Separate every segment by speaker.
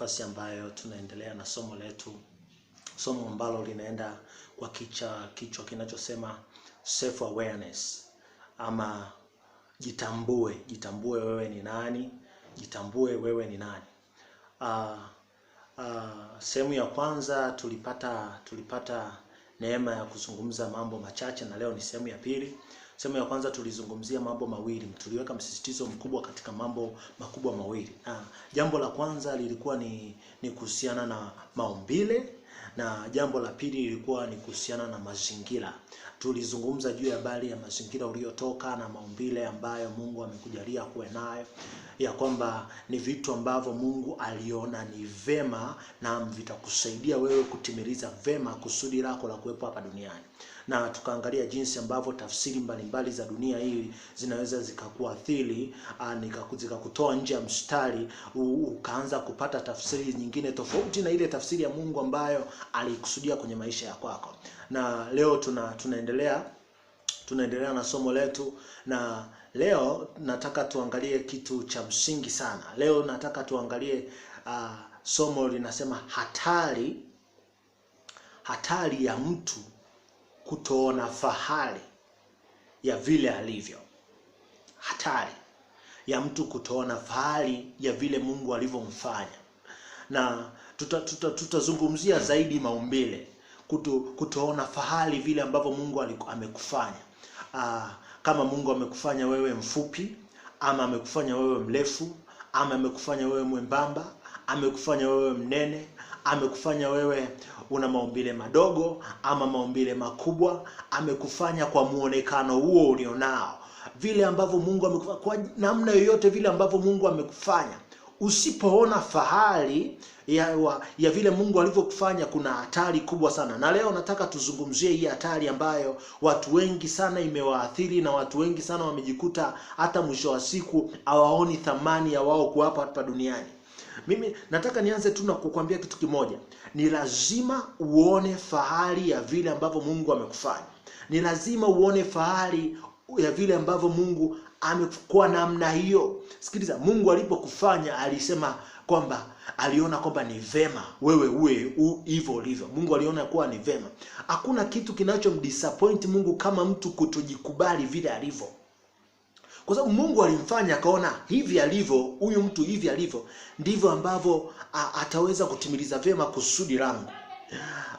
Speaker 1: nafasi ambayo tunaendelea na somo letu, somo ambalo linaenda kwa kichwa kinachosema self awareness, ama jitambue wewe ni nani, jitambue wewe ni nani. Sehemu ya kwanza tulipata neema ya kuzungumza mambo machache, na leo ni sehemu ya pili. Sehemu ya kwanza tulizungumzia mambo mawili, tuliweka msisitizo mkubwa katika mambo makubwa mawili. Jambo la kwanza lilikuwa ni kuhusiana na maumbile, na jambo la pili lilikuwa ni kuhusiana na mazingira. Tulizungumza juu ya habari ya mazingira uliotoka na maumbile ambayo Mungu amekujalia kuwe nayo, ya kwamba ni vitu ambavyo Mungu aliona ni vema na vitakusaidia wewe kutimiliza vema kusudi lako la kuwepo hapa duniani. Na tukaangalia jinsi ambavyo tafsiri mbalimbali za dunia hii zinaweza zikakuathiri, zikakutoa nje ya mstari, ukaanza kupata tafsiri nyingine tofauti na ile tafsiri ya Mungu ambayo alikusudia kwenye maisha ya kwako. Na leo tunaendelea na somo letu, na leo nataka tuangalie kitu cha msingi sana. Leo nataka tuangalie somo linasema hatari ya mtu kutoona fahari ya vile alivyo. Hatari ya mtu kutoona fahari ya vile Mungu alivyomfanya. Na tutazungumzia zaidi maumbile, kutoona fahari vile ambavyo Mungu amekufanya. Kama Mungu amekufanya wewe mfupi, ama amekufanya wewe mrefu, ama amekufanya wewe mwembamba, amekufanya wewe mnene, amekufanya wewe una maumbile madogo ama maumbile makubwa, amekufanya kwa muonekano huo ulionao, vile ambavyo Mungu amekufanya, kwa namna yoyote vile ambavyo Mungu amekufanya. Usipoona fahari ya vile Mungu alivyokufanya, kuna hatari kubwa sana. Na leo nataka tuzungumzie hii hatari ambayo watu wengi sana imewaathiri, na watu wengi sana wamejikuta hata mwisho wa siku hawaoni thamani ya wao kuwa hapa duniani. Mimi nataka nianze tu na kukwambia kitu kimoja. Ni lazima uone fahari ya vile ambavyo Mungu amekufanya. Ni lazima uone fahari ya vile ambavyo Mungu amekuwa namna hiyo. Sikiliza, Mungu alipokufanya alisema kwamba aliona kwamba ni vema wewe uwe hivyo ulivyo. Mungu aliona kuwa ni vema. Hakuna kitu kinachomdisappoint Mungu kama mtu kutojikubali vile alivyo. Kwa sababu Mungu alimfanya akaona hivi alivyo, huyu mtu hivi alivyo ndivyo ambavyo ataweza kutimiliza vema kusudi langu.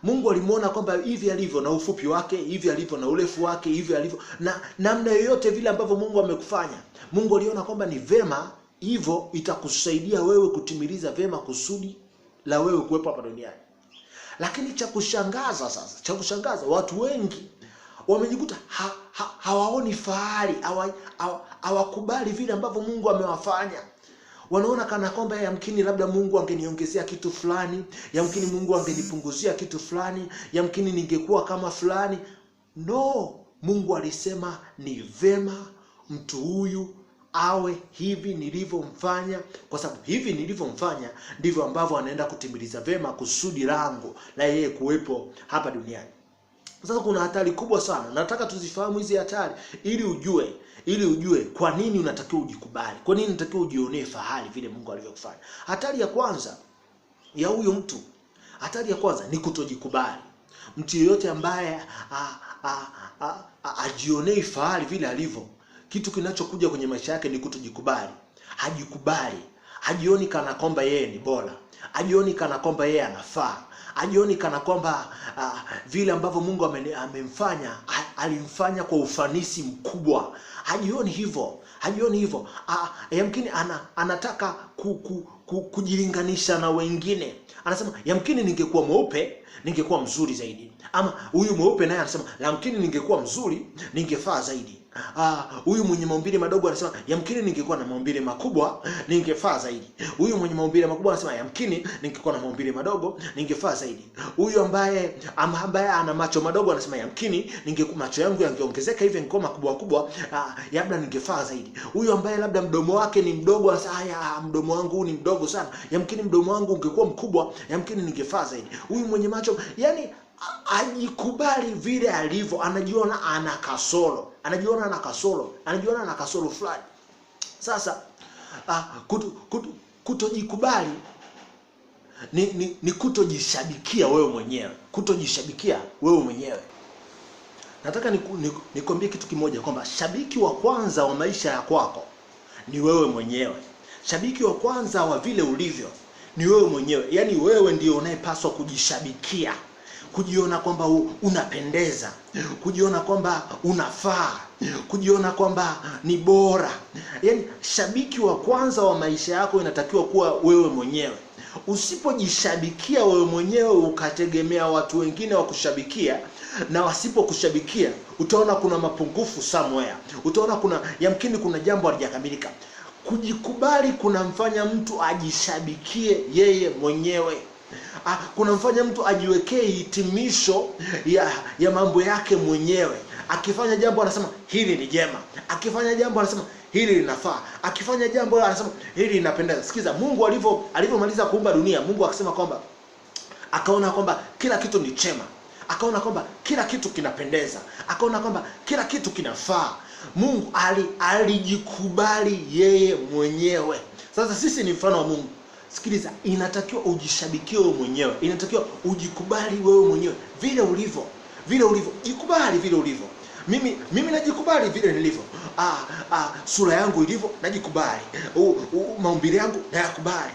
Speaker 1: Mungu alimuona kwamba hivi alivyo na ufupi wake, hivi alivyo na urefu wake, hivi alivyo na namna yoyote vile ambavyo Mungu amekufanya. Mungu aliona kwamba ni vema hivyo, itakusaidia wewe kutimiliza vema kusudi la wewe kuwepo hapa duniani. Lakini cha kushangaza watu wengi wamejikuta hawaoni fahari, hawakubali vile ambavyo Mungu amewafanya. Wanaona kana kwamba yamkini labda Mungu angeniongezea kitu fulani, yamkini Mungu angenipunguzia kitu fulani, yamkini ningekuwa kama fulani. No, Mungu alisema ni vema mtu huyu awe hivi nilivyomfanya, kwa sababu hivi nilivyomfanya ndivyo ambavyo anaenda kutimiliza vema kusudi langu la yeye kuwepo hapa duniani. Sasa kuna hatari kubwa sana. Nataka tuzifahamu hizi hatari ili ujue kwa nini unatakiwa ujikubali. Kwa nini unatakiwa ujionee fahari vile Mungu alivyokufanya. Hatari ya kwanza ya huyo mtu, hatari ya kwanza ni kutojikubali. Mtu yeyote ambaye ajionei fahari vile alivyo, kitu kinachokuja kwenye maisha yake ni kutojikubali. Hajikubali. Hajioni kana kwamba yeye ni bora. Hajioni kana kwamba yeye anafaa. Hajioni kana kwamba vile ambavyo Mungu amemfanya alimfanya kwa ufanisi mkubwa. Hajioni hivyo. Yamkini anataka kujilinganisha na wengine. Anasema yamkini ningekuwa mweupe ningekuwa mzuri zaidi. Ama huyu mweupe naye anasema yamkini ningekuwa mzuri ningefaa zaidi. Huyu mwenye maumbile madogo anasema yamkini ningekuwa na maumbile makubwa ningefaa zaidi. Huyu mwenye maumbile makubwa anasema yamkini ningekuwa na maumbile madogo ningefaa zaidi. Huyu ambaye ana macho madogo anasema yamkini macho yangu yangeongezeka hivi ningekuwa makubwa labda ningefaa zaidi. Huyu ambaye labda mdomo wake ni mdogo anasema mdomo wangu ni mdogo sana, yamkini mdomo wangu ungekuwa mkubwa, yamkini ningefaa zaidi. Huyu mwenye macho, yani ajikubali vile alivyo, anajiona ana kasoro fulani. Sasa kutojikubali ni kutojishabikia wewe mwenyewe, kutojishabikia wewe mwenyewe. Nataka nikwambie kitu kimoja, kwamba shabiki wa kwanza wa maisha ya kwako ni wewe mwenyewe. Shabiki wa kwanza wa vile ulivyo ni wewe mwenyewe. Yaani wewe ndio unayepaswa kujishabikia, kujiona kwamba unapendeza, kujiona kwamba unafaa, kujiona kwamba ni bora. Yaani shabiki wa kwanza wa maisha yako inatakiwa kuwa wewe mwenyewe. Usipojishabikia wewe mwenyewe ukategemea watu wengine wakushabikia, na wasipokushabikia, utaona kuna mapungufu somewhere. Utaona yamkini kuna jambo halijakamilika. Kujikubali kunamfanya mtu ajishabikie yeye mwenyewe. Kunamfanya mtu ajiwekee hitimisho ya mambo yake mwenyewe. Akifanya jambo anasema hili ni jema. Akifanya jambo anasema hili linafaa. Akifanya jambo anasema hili linapendeza. Sikiza, Mungu alivyomaliza kuumba dunia, Mungu akasema kwamba akaona kwamba kila kitu ni chema. Akaona kwamba kila kitu kinapendeza. Akaona kwamba kila kitu kinafaa. Mungu alijikubali yeye mwenyewe. Sasa sisi ni mfano wa Mungu. Sikiliza, inatakiwa ujishabikie wewe mwenyewe. Inatakiwa ujikubali wewe mwenyewe vile ulivyo. Vile ulivyo. Jikubali vile ulivyo. Mimi najikubali vile nilivyo. Sura yangu ilivyo najikubali. Maumbile yangu nayakubali.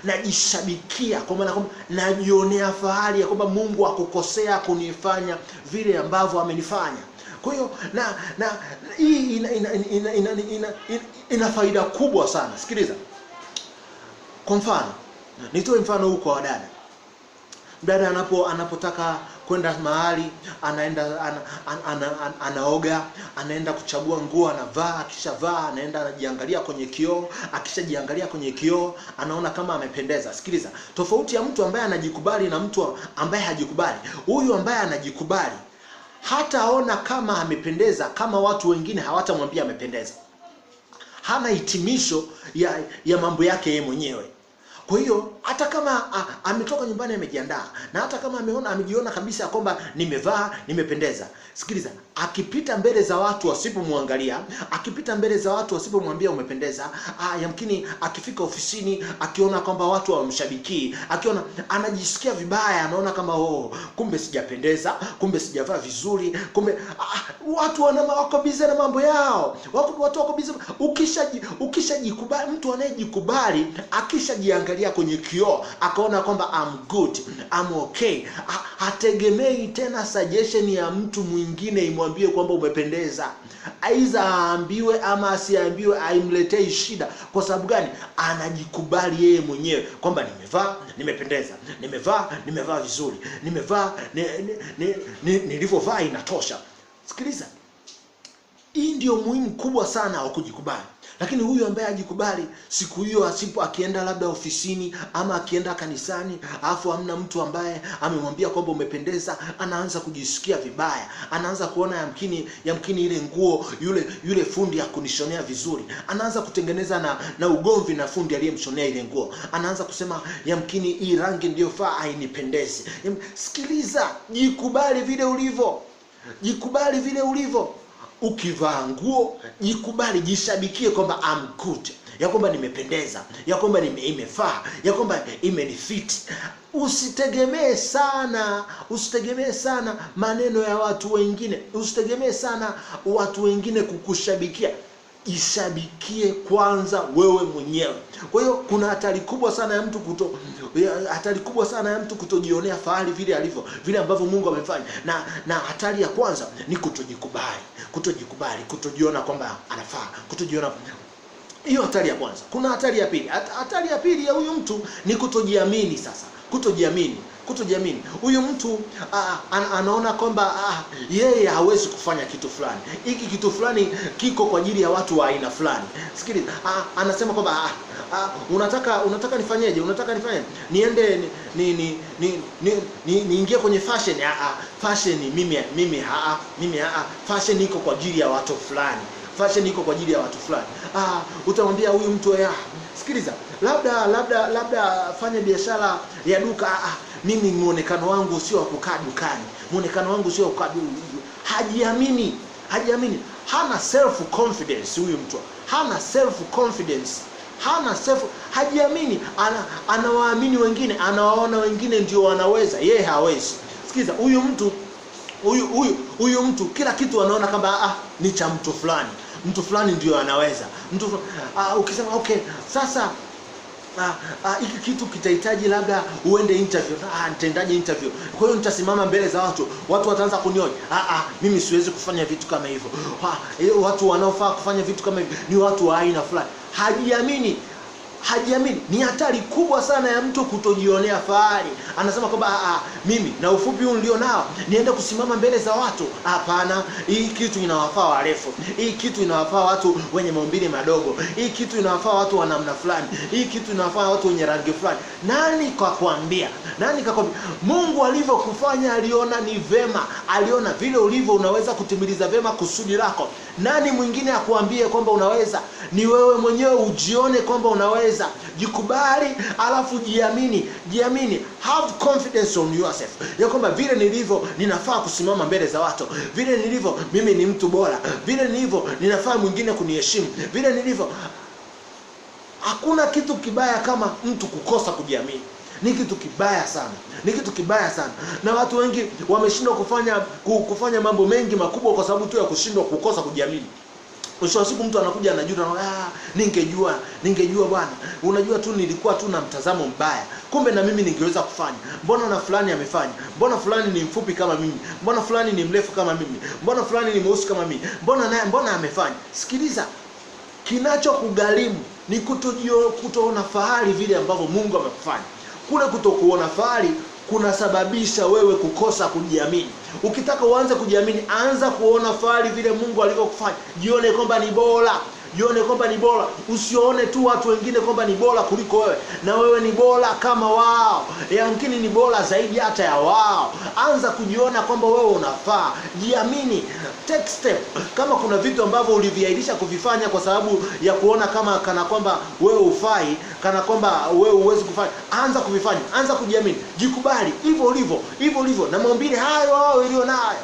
Speaker 1: Najishabikia kwa maana kwamba najionea fahari ya kwamba Mungu hakukosea kunifanya vile ambavyo amenifanya. Kwa hiyo hii ina faida kubwa sana. Sikiliza. Kwa mfano, nitoe mfano huu kwa wadada. Dada anapotaka kwenda mahali, anaoga, anaenda kuchagua nguo, anavaa, akishavaa anaenda anajiangalia kwenye kioo, akishajiangalia kwenye kioo anaona kama amependeza. Sikiliza, tofauti ya mtu ambaye anajikubali na mtu ambaye hajikubali. Huyu ambaye anajikubali hataona kama amependeza kama watu wengine hawatamwambia amependeza. Hana hitimisho ya mambo yake yeye mwenyewe. Kwa hiyo hata kama ametoka nyumbani amejiandaa, na hata kama amejiona kabisa kwamba nimevaa, nimependeza. Sikiliza, akipita mbele za watu wasipomwangalia, akipita mbele za watu wasipomwambia umependeza, yamkini akifika ofisini akiona kwamba watu hawamshabiki, akiona anajisikia vibaya, anaona kama kumbe sijapendeza, kumbe sijavaa vizuri, kumbe watu wako busy na mambo yao. Watu wako busy. Ukishajikubali, mtu anayejikubali akishajiangalia kwenye kioo akaona kwamba I'm good, I'm okay, hategemei tena suggestion ya mtu mwingine imwambie kwamba umependeza. Aiza aambiwe ama asiambiwe aimletee shida. Kwa sababu gani? Anajikubali yeye mwenyewe kwamba nimevaa, nimependeza, nimevaa vizuri, nimevaa nilivyovaa inatosha. Sikiliza, hii ndio muhimu kubwa sana wa kujikubali. Lakini huyu ambaye ajikubali, siku hiyo akienda labda ofisini ama akienda kanisani, alafu hamna mtu ambaye amemwambia kwamba umependeza, anaanza kujisikia vibaya. Anaanza kuona yamkini ile nguo yule fundi hakunishonea vizuri. Anaanza kutengeneza na ugomvi na fundi aliyemshonea ile nguo. Anaanza kusema yamkini hii rangi ndio faa hainipendezi. Sikiliza, jikubali vile ulivyo. Jikubali vile ulivyo. Ukivaa nguo, jikubali, jishabikie kwamba I'm good, ya kwamba nimependeza, ya kwamba imefaa, ya kwamba imenifit. Usitegemee sana maneno ya watu wengine. Usitegemee sana watu wengine kukushabikia. Jishabikie kwanza wewe mwenyewe. Kwa hiyo kuna hatari kubwa sana ya mtu kutojionea fahari vile alivyo, vile ambavyo Mungu amefanya. Na hatari ya kwanza ni kutojikubali, kutojiona kwamba anafaa, kutojiona. Hiyo hatari ya kwanza. Kuna hatari ya pili. Hatari ya pili ya huyu mtu ni kutojiamini. Sasa kutojiamini. Huyu mtu anaona kwamba yeye hawezi kufanya kitu fulani. Hiki kitu fulani kiko kwa ajili ya watu wa aina fulani. Sikiliza, anasema kwamba unataka nifanyeje? Unataka nifanye niende niingie kwenye fashion? Fashion mimi fashion iko kwa ajili ya watu fulani. Fashion iko kwa ajili ya watu fulani. Utamwambia huyu mtu sikiliza, labda fanya biashara ya duka. Mimi muonekano wangu sio wa kukaa dukani. Muonekano wangu sio wa kukaa. Hajiamini. Hana self confidence huyu mtu. Hana self confidence. hana self, hajiamini, anawaamini wengine, anawaona wengine ndio wanaweza, yeye hawezi. Sikiza, huyu mtu kila kitu anaona kama ni cha mtu fulani. Mtu fulani ndio anaweza. Ukisema okay, sasa hiki kitu kitahitaji labda uende interview. Nitaendaje interview? Kwa hiyo nitasimama mbele za watu wataanza kunionya. Mimi siwezi kufanya vitu kama hivyo. Watu wanaofaa kufanya vitu kama hivyo ni watu wa aina fulani. Hajiamini. Ni hatari kubwa sana ya mtu kutojionea fahari. Anasema kwamba mimi na ufupi huu nilio nao niende kusimama mbele za watu. Hapana, hii kitu inawafaa warefu. Hii kitu inawafaa watu wenye maumbile madogo. Hii kitu inawafaa watu wa namna fulani. Hii kitu inawafaa watu wenye rangi fulani. Nani kakwambia? Mungu alivyokufanya aliona ni vema. Aliona vile ulivyo unaweza kutimiliza vema kusudi lako. Nani mwingine akuambie kwamba unaweza? Ni wewe mwenyewe ujione kwamba unaweza. Jikubali, alafu jiamini. Have confidence on yourself. Ya kwamba vile nilivyo ninafaa kusimama mbele za watu. Vile nilivyo mimi ni mtu bora. Vile nilivyo ninafaa mwingine kuniheshimu. Vile nilivyo. Hakuna kitu kibaya kama mtu kukosa kujiamini. Ni kitu kibaya sana. Na watu wengi wameshindwa kufanya mambo mengi makubwa kwa sababu tu ya kushindwa kukosa kujiamini. Mwisho wa siku mtu anakuja anajuta, ningejua bwana. Unajua tu nilikuwa tu na mtazamo mbaya. Kumbe na mimi ningeweza kufanya. Mbona na fulani amefanya? Mbona fulani ni mfupi kama mimi? Mbona fulani ni mrefu kama mimi? Mbona fulani ni mweusi kama mimi? Mbona amefanya? Sikiliza. Kinachokugharimu ni kutoona fahari vile ambavyo Mungu amekufanya. Kule kutokuona fahari kunasababisha wewe kukosa kujiamini. Ukitaka uanze kujiamini, anza kuona fahari vile Mungu alivyokufanya. Jione kwamba ni bora. Usione tu watu wengine kwamba ni bora kuliko wewe, na wewe ni bora kama wao. Yamkini ni bora zaidi hata ya wao. Anza kujiona kwamba wewe unafaa. Jiamini. Take step. Kama kuna vitu ambavyo uliviahirisha kuvifanya kwa sababu ya kuona kana kwamba wewe ufai, kana kwamba wewe huwezi kufanya, anza kuvifanya. Anza kujiamini. Jikubali hivyo ulivyo na maumbile hayo ulio nayo.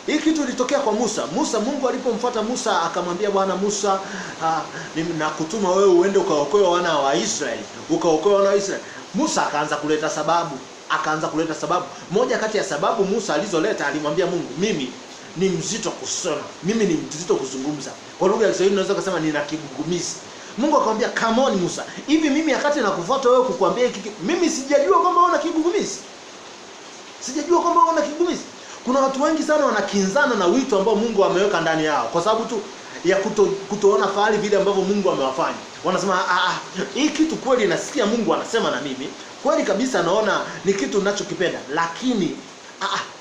Speaker 1: Hii kitu ilitokea kwa Musa. Mungu alipomfuata Musa akamwambia, Bwana Musa, nakutuma wewe uende ukaokoe wana wa Israeli. Musa akaanza kuleta sababu. Moja kati ya sababu Musa alizoleta, alimwambia Mungu, mimi ni mzito kusema. Mimi ni mzito kuzungumza. Kwa lugha ya Kiswahili unaweza kusema nina kigugumizi. Mungu akamwambia, come on Musa. Hivi mimi wakati nakufuata wewe kukuambia hiki, mimi sijajua kwamba una kigugumizi. Kuna watu wengi sana wanakinzana na wito ambao Mungu ameweka ndani yao kwa sababu tu ya kutoona fahari vile ambavyo Mungu amewafanya. Wanasema hii kitu kweli nasikia Mungu anasema na mimi. Kweli kabisa naona ni kitu ninachokipenda, lakini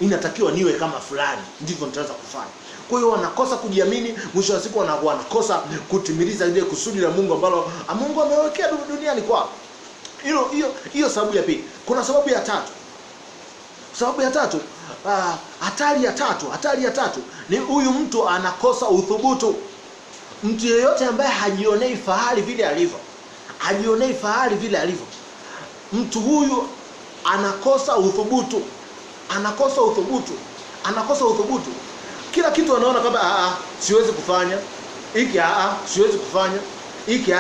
Speaker 1: inatakiwa niwe kama fulani ndivyo nitaweza kufanya. Kwa hiyo wanakosa kujiamini, mwisho wa siku wanakosa kutimiliza ile kusudi la Mungu ambalo Mungu amewekea duniani kwao. Hiyo sababu ya pili. Kuna sababu ya tatu. Hatari ya tatu ni huyu mtu anakosa uthubutu. Mtu yeyote ambaye hajionei fahari vile alivyo, mtu huyu anakosa uthubutu. Kila kitu anaona kwamba siwezi kufanya hiki, siwezi kufanya hiki,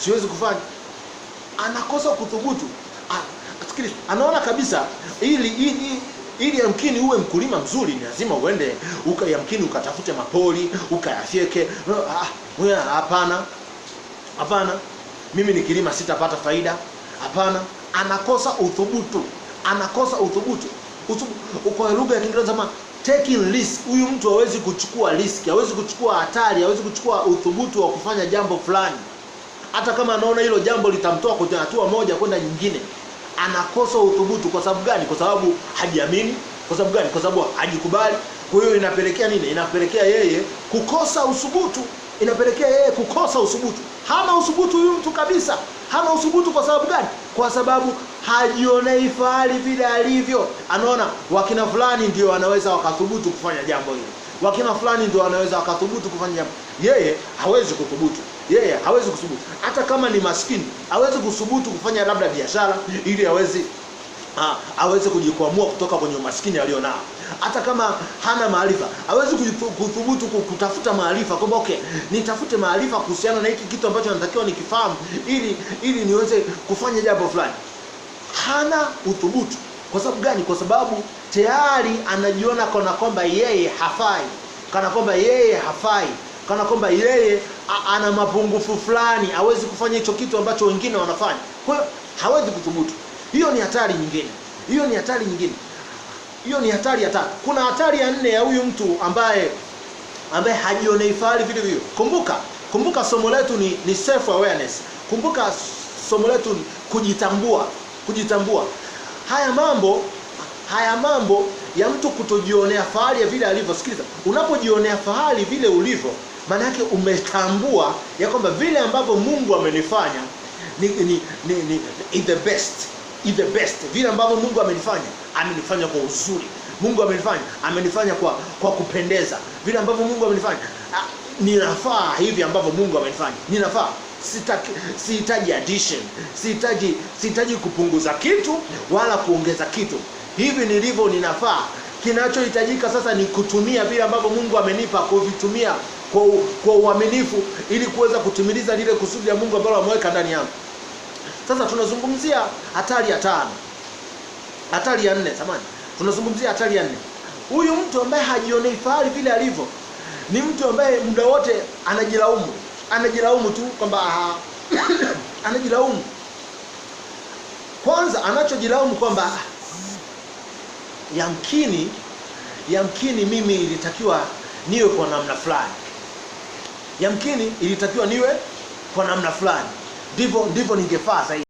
Speaker 1: siwezi kufanya. Anakosa kuthubutu. Anaona kabisa ili yamkini uwe mkulima mzuri ni lazima uende yamkini ukatafute mapori, ukayafyeke. Hapana. Mimi nikilima sitapata faida. Hapana. Anakosa uthubutu. Kwa lugha ya Kiingereza kama taking risk. Huyu mtu hawezi kuchukua risk, hawezi kuchukua hatari, hawezi kuchukua uthubutu wa kufanya jambo fulani. Hata kama anaona hilo jambo litamtoa kwenye hatua moja kwenda nyingine. Anakosa uthubutu. Kwa sababu gani? Kwa sababu hajiamini. Kwa sababu gani? Kwa sababu hajikubali. Kwa hiyo inapelekea nini? Inapelekea yeye kukosa uthubutu. Hana uthubutu huyu mtu kabisa. Hana uthubutu. Kwa sababu gani? Kwa sababu hajionei fahari vile alivyo. Anaona wakina fulani ndio wanaweza wakathubutu kufanya jambo hili. Wakina fulani ndio wanaweza wakathubutu kufanya jambo. Yeye hawezi kuthubutu. Hata kama ni maskini, hawezi kuthubutu kufanya labda biashara ili aweze kujikwamua kutoka kwenye umaskini alionao. Hata kama hana maarifa, hawezi kuthubutu kutafuta maarifa kwamba okay, nitafute maarifa kuhusiana na hiki kitu ambacho natakiwa nikifahamu ili niweze kufanya jambo fulani. Hana uthubutu. Kwa sababu gani? Kwa sababu tayari anajiona kana kwamba yeye hafai, kana kwamba yeye ana mapungufu fulani, hawezi kufanya hicho kitu ambacho wengine wanafanya. Kwa hiyo hawezi kuthubutu. Hiyo ni hatari nyingine. Hiyo ni hatari ya tatu. Kuna hatari ya nne ya huyu mtu ambaye hajionei fahari vile vile. Kumbuka somo letu ni self awareness. Kumbuka somo letu ni kujitambua. Haya mambo ya mtu kutojionea fahari ya vile alivyo. Sikiliza, unapojionea fahari vile ulivyo, maana yake umetambua ya kwamba vile ambavyo Mungu amenifanya ni the best. Vile ambavyo Mungu amenifanya kwa uzuri. Mungu amenifanya kwa kupendeza. Vile ambavyo Mungu amenifanya, ninafaa hivi ambavyo Mungu amenifanya. Ninafaa. Sihitaji addition. Sihitaji kupunguza kitu wala kuongeza kitu. Hivi nilivyo ninafaa. Kinachohitajika sasa ni kutumia vile ambavyo Mungu amenipa, kuvitumia kwa uaminifu ili kuweza kutimiliza lile kusudi la Mungu ambalo ameweka ndani yangu. Sasa tunazungumzia hatari ya 5. Hatari ya 4, samahani. Tunazungumzia hatari ya 4. Huyu mtu ambaye hajionei fahari vile alivyo ni mtu ambaye muda wote anajilaumu tu kwamba anajilaumu. Kwanza anachojilaumu kwamba yamkini mimi ilitakiwa niwe kwa namna fulani. Ndivyo ningefaa zaidi.